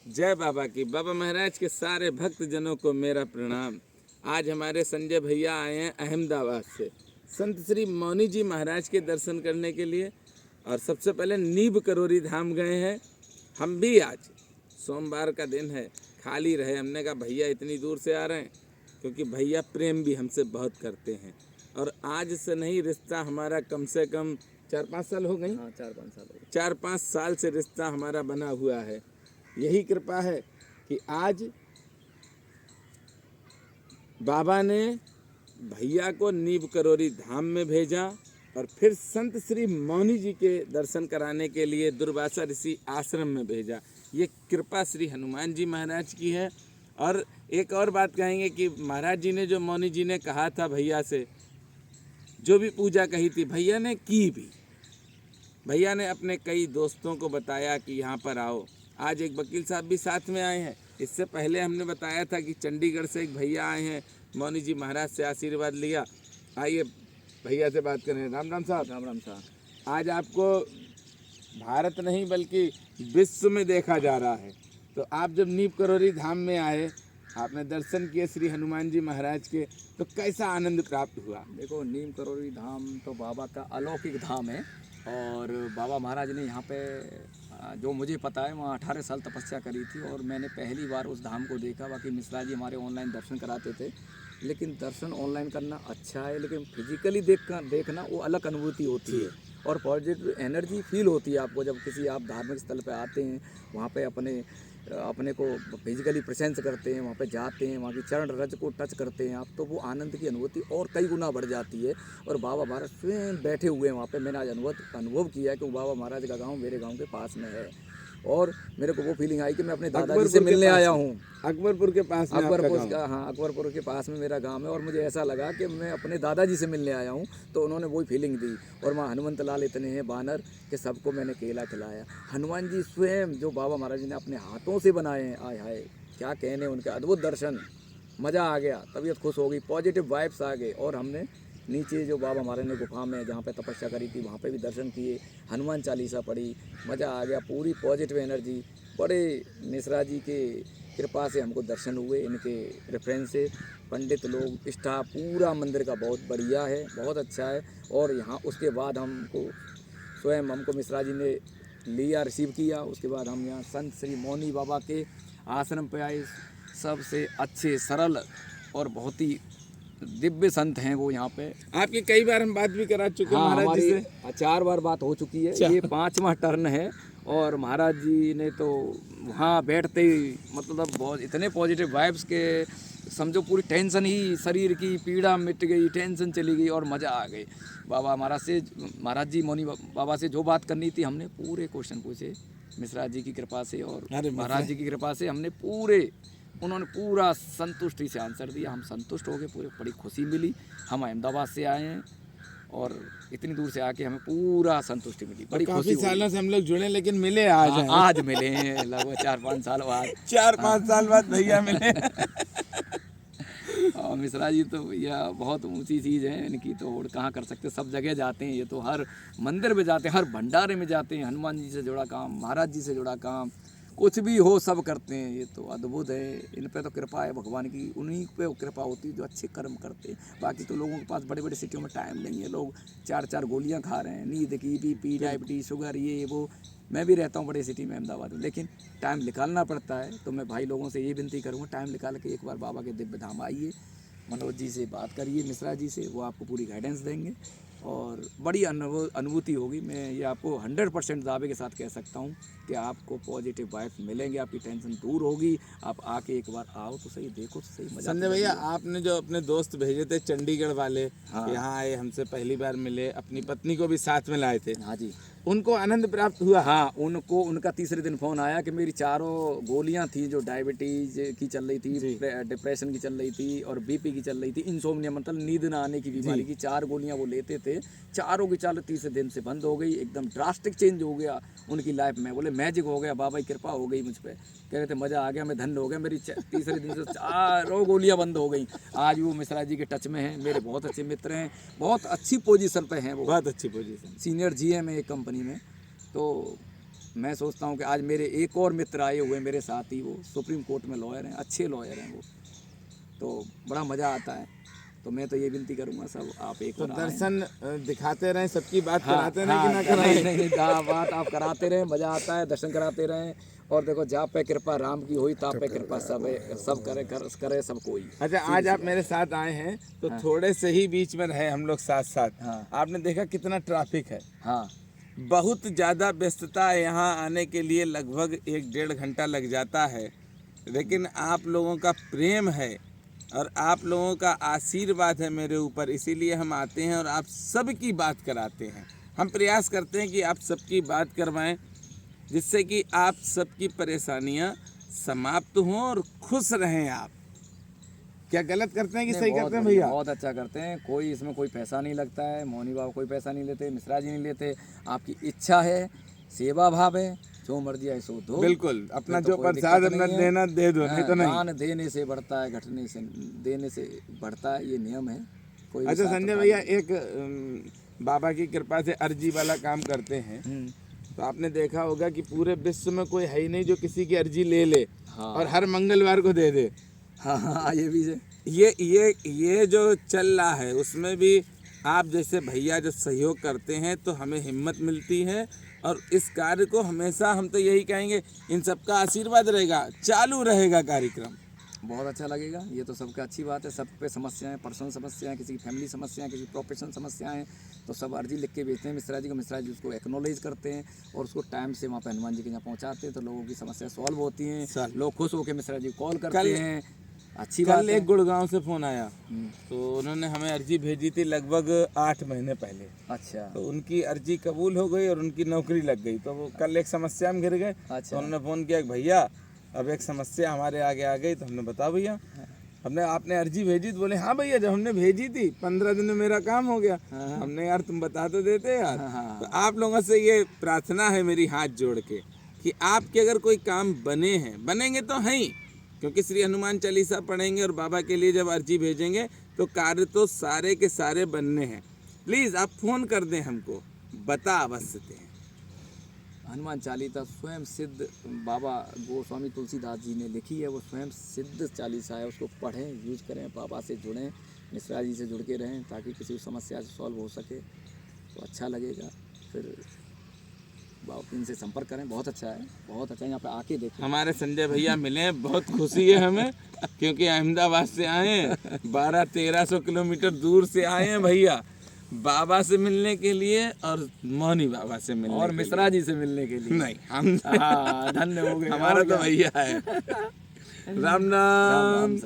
जय बाबा की। बाबा महाराज के सारे भक्त जनों को मेरा प्रणाम। आज हमारे संजय भैया आए हैं अहमदाबाद से संत श्री मौनी जी महाराज के दर्शन करने के लिए। और सबसे पहले नीब करोरी धाम गए हैं। हम भी आज सोमवार का दिन है, खाली रहे, हमने कहा भैया इतनी दूर से आ रहे हैं, क्योंकि भैया प्रेम भी हमसे बहुत करते हैं। और आज से नहीं, रिश्ता हमारा कम से कम 4-5 साल हो गई। हाँ, 4-5 साल हो गए। 4-5 साल से रिश्ता हमारा बना हुआ है। यही कृपा है कि आज बाबा ने भैया को नीब करोरी धाम में भेजा और फिर संत श्री मौनी जी के दर्शन कराने के लिए दुर्वासा ऋषि आश्रम में भेजा। ये कृपा श्री हनुमान जी महाराज की है। और एक और बात कहेंगे कि महाराज जी ने जो मौनी जी ने कहा था भैया से, जो भी पूजा कही थी भैया ने की भी। भैया ने अपने कई दोस्तों को बताया कि यहाँ पर आओ। आज एक वकील साहब भी साथ में आए हैं। इससे पहले हमने बताया था कि चंडीगढ़ से एक भैया आए हैं, मौनी जी महाराज से आशीर्वाद लिया। आइए भैया से बात करें। राम राम साहब। राम राम साहब। आज आपको भारत नहीं बल्कि विश्व में देखा जा रहा है। तो आप जब नीब करोरी धाम में आए, आपने दर्शन किए श्री हनुमान जी महाराज के, तो कैसा आनंद प्राप्त हुआ? देखो, नीम करोली धाम तो बाबा का अलौकिक धाम है। और बाबा महाराज ने यहाँ पे जो मुझे पता है, वहाँ 18 साल तपस्या करी थी और मैंने पहली बार उस धाम को देखा। बाकी मिश्रा जी हमारे ऑनलाइन दर्शन कराते थे, लेकिन दर्शन ऑनलाइन करना अच्छा है, लेकिन फिजिकली देखना वो अलग अनुभूति होती है और पॉजिटिव एनर्जी फील होती है आपको। जब किसी आप धार्मिक स्थल पे आते हैं, वहाँ पे अपने को फिजिकली प्रेजेंस करते हैं, वहाँ पे जाते हैं, वहाँ की चरण रज को टच करते हैं आप, तो वो आनंद की अनुभूति और कई गुना बढ़ जाती है। और बाबा महाराज स्वयं बैठे हुए हैं वहाँ पे। मैंने आज अनुभव किया है कि बाबा महाराज का गांव मेरे गांव के पास में है और मेरे को वो फीलिंग आई कि मैं अपने दादाजी से मिलने आया हूँ। अकबरपुर के पास में अकबरपुर का, हाँ, अकबरपुर के पास में मेरा गांव है और मुझे ऐसा लगा कि मैं अपने दादाजी से मिलने आया हूँ। तो उन्होंने वही फीलिंग दी। और वहाँ हनुमंत लाल इतने हैं बानर कि सबको मैंने केला खिलाया। हनुमान जी स्वयं जो बाबा महाराज ने अपने हाथों से बनाए हैं, आय हाय क्या कहने, उनके अद्भुत दर्शन, मज़ा आ गया, तबीयत खुश हो गई, पॉजिटिव वाइब्स आ गए। और हमने नीचे जो बाबा महाराज ने गुफा में जहाँ पे तपस्या करी थी वहाँ पे भी दर्शन किए, हनुमान चालीसा पढ़ी, मज़ा आ गया, पूरी पॉजिटिव एनर्जी। बड़े मिश्रा जी के कृपा से हमको दर्शन हुए, इनके रेफरेंस से। पंडित लोग, स्टाफ, पूरा मंदिर का बहुत बढ़िया है, बहुत अच्छा है। और यहाँ उसके बाद हमको मिश्रा जी ने लिया, रिसीव किया। उसके बाद हम यहाँ संत श्री मौनी बाबा के आश्रम पे आए। सबसे अच्छे, सरल और बहुत ही दिव्य संत हैं वो यहाँ पे। आपकी कई बार हम बात भी करा चुके हैं हाँ, महाराज जी से। 4 बार बात हो चुकी है, ये 5वां टर्न है। और महाराज जी ने तो वहाँ बैठते ही मतलब बहुत इतने पॉजिटिव वाइब्स के, समझो पूरी टेंशन ही, शरीर की पीड़ा मिट गई, टेंशन चली गई और मज़ा आ गई। बाबा महाराज जी मौनी बाबा से जो बात करनी थी हमने पूरे क्वेश्चन पूछे मिश्रा जी की कृपा से और महाराज जी की कृपा से। उन्होंने पूरा संतुष्टि से आंसर दिया। हम संतुष्ट हो गए, पूरे बड़ी खुशी मिली। हम अहमदाबाद से आए हैं और इतनी दूर से आके हमें पूरा संतुष्टि मिली, बड़ी खुशी काफी सालों से हम लोग जुड़े, लेकिन मिले आज हैं। आज मिले हैं लगभग 4-5 साल बाद। 4-5 साल बाद भैया मिले। और मिश्रा जी तो भैया बहुत ऊंची चीज़ है इनकी, तो और कहाँ कर सकते, सब जगह जाते हैं। ये तो हर मंदिर में जाते हैं, हर भंडारे में जाते हैं। हनुमान जी से जुड़ा काम, महाराज जी से जुड़ा काम, कुछ भी हो सब करते हैं। ये तो अद्भुत है, इन पे तो कृपा है भगवान की, उन्हीं पे कृपा होती है जो अच्छे कर्म करते हैं। बाकी तो लोगों के पास बड़े बड़े सिटियों में टाइम नहीं है, लोग 4-4 गोलियां खा रहे हैं, नींद की, बीपी, डायबिटीज, शुगर, ये वो। मैं भी रहता हूँ बड़े सिटी में अहमदाबाद में, लेकिन टाइम निकालना पड़ता है। तो मैं भाई लोगों से ये विनती करूँगा, टाइम निकाल के एक बार बाबा के दिव्य धाम आइए, मनोज जी से बात करिए, मिश्रा जी से, वो आपको पूरी गाइडेंस देंगे और बड़ी अनुभूति होगी। मैं ये आपको 100% दावे के साथ कह सकता हूँ कि आपको पॉजिटिव वाइब्स मिलेंगे, आपकी टेंशन दूर होगी। आप आके एक बार आओ तो सही, देखो तो सही, मजा। संजय भैया, आपने जो अपने दोस्त भेजे थे चंडीगढ़ वाले, हाँ। यहाँ आए, हमसे पहली बार मिले, अपनी पत्नी को भी साथ में लाए थे। हाँ जी, उनको आनंद प्राप्त हुआ? हाँ, उनका तीसरे दिन फ़ोन आया कि मेरी 4 गोलियां थी जो डायबिटीज़ की चल रही थी, डिप्रेशन की चल रही थी और बीपी की चल रही थी, इंसोम्निया मतलब नींद ना आने की बीमारी की 4 गोलियां वो लेते थे। चारों की चारों तीसरे दिन से बंद हो गई। एकदम ड्रास्टिक चेंज हो गया उनकी लाइफ में। बोले मैजिक हो गया, बाबा की कृपा हो गई मुझ पर। कह रहे थे मज़ा आ गया, मैं धन्य हो गया, मेरी तीसरे दिन से 4 गोलियाँ बंद हो गई। आज वो मिश्रा जी के टच में हैं, मेरे बहुत अच्छे मित्र हैं, बहुत अच्छी पोजीशन पे हैं वो, बहुत अच्छी पोजीशन, सीनियर जीएम है एक कंपनी में। तो मैं सोचता हूँ कि आज मेरे एक और मित्र आए हुए हैं मेरे साथ ही, वो सुप्रीम कोर्ट में लॉयर हैं, अच्छे लॉयर हैं वो, तो बड़ा मज़ा आता है। तो मैं तो ये विनती करूँगा सब आप एक तो बार आएं। दर्शन दिखाते रहें, सबकी बात हाँ, कराते रहें हाँ, कि ना कराएं? नहीं, बात आप कराते रहें, मज़ा आता है, दर्शन कराते रहें। और देखो जा पे कृपा राम की हुई, ता पे कृपा सब करे सब कोई। अच्छा, आज आप मेरे साथ आए हैं तो थोड़े से ही बीच में रहे हम लोग साथ साथ। हाँ। आपने देखा कितना ट्रैफिक है, हाँ, बहुत ज़्यादा व्यस्तता है, यहाँ आने के लिए लगभग 1-1.5 घंटा लग जाता है, लेकिन आप लोगों का प्रेम है और आप लोगों का आशीर्वाद है मेरे ऊपर, इसीलिए हम आते हैं और आप सबकी बात कराते हैं। हम प्रयास करते हैं कि आप सबकी बात करवाएं, जिससे कि आप सबकी परेशानियां समाप्त हों और खुश रहें आप। क्या गलत करते हैं कि सही करते हैं भैया? बहुत अच्छा करते हैं, कोई इसमें कोई पैसा नहीं लगता है, मोहनी बाबा कोई पैसा नहीं लेते, मिश्रा जी नहीं लेते, आपकी इच्छा है, सेवा भाव है, जो मर्जी है सो दो। बिल्कुल, अपना तो जो कोई प्रसाद दिक्कत अपना नहीं है। देना दे दो, नहीं तो नहीं। दान देने से बढ़ता है, घटने से देने से बढ़ता है, ये नियम है। कोई अच्छा संजय भैया, एक बाबा की कृपा से अर्जी वाला काम करते हैं, तो आपने देखा होगा कि पूरे विश्व में कोई है ही नहीं जो किसी की अर्जी ले ले और हर मंगलवार को दे दे। हाँ, ये भी है। ये जो चल रहा है उसमें भी आप जैसे भैया जब सहयोग करते हैं तो हमें हिम्मत मिलती है, और इस कार्य को हमेशा हम तो यही कहेंगे, इन सबका आशीर्वाद रहेगा, चालू रहेगा कार्यक्रम। बहुत अच्छा लगेगा, ये तो सबका अच्छी बात है। सब पे समस्याएं, पर्सनल समस्याएं, किसी की फैमिली समस्याएं, किसी प्रोफेशनल समस्याएं, तो सब अर्जी लिख के भेजते हैं मिश्रा जी को, मिश्रा जी उसको एक्नॉलेज करते हैं और उसको टाइम से वहाँ पे हनुमान जी के यहाँ पहुँचाते हैं, तो लोगों की समस्या सॉल्व होती हैं, लोग खुश होकर मिश्रा जी को कॉल करते हैं। अच्छी बात कल है। एक गुड़गांव से फ़ोन आया, तो उन्होंने हमें अर्जी भेजी थी लगभग 8 महीने पहले। अच्छा, तो उनकी अर्जी कबूल हो गई और उनकी नौकरी लग गई, तो वो कल एक समस्या में घिर गए। तो उन्होंने फ़ोन किया कि भैया अब एक समस्या हमारे आगे आ गई। तो हमने बताओ भैया, हमने आपने अर्जी भेजी? तो बोले हाँ भैया, जब हमने भेजी थी 15 दिन में मेरा काम हो गया। हमने यार तुम बता तो देते यार। तो आप लोगों से ये प्रार्थना है मेरी हाथ जोड़ के कि आपके अगर कोई काम बने हैं, बनेंगे तो हैं ही, क्योंकि श्री हनुमान चालीसा पढ़ेंगे और बाबा के लिए जब अर्जी भेजेंगे तो कार्य तो सारे के सारे बनने हैं। प्लीज़ आप फ़ोन कर दें हमको, बता अवश्य दें। हनुमान चालीसा स्वयं सिद्ध बाबा गोस्वामी तुलसीदास जी ने लिखी है, वो स्वयं सिद्ध चालीसा है, उसको पढ़ें, यूज करें, बाबा से जुड़ें, मिश्रा जी से जुड़ के रहें, ताकि किसी समस्या से सॉल्व हो सके, तो अच्छा लगेगा। फिर बाबा इनसे संपर्क करें, बहुत अच्छा है, बहुत अच्छा। यहाँ पे आके देखें। हमारे संजय भैया मिले, बहुत खुशी है हमें, क्योंकि अहमदाबाद से आए हैं, 1200-1300 किलोमीटर दूर से आए हैं भैया, बाबा से मिलने के लिए और मौनी बाबा से मिलने और के मिश्रा जी से मिलने के लिए। नहीं, हम हाँ, धन्य हो गए। हमारा तो भैया है। राम राम।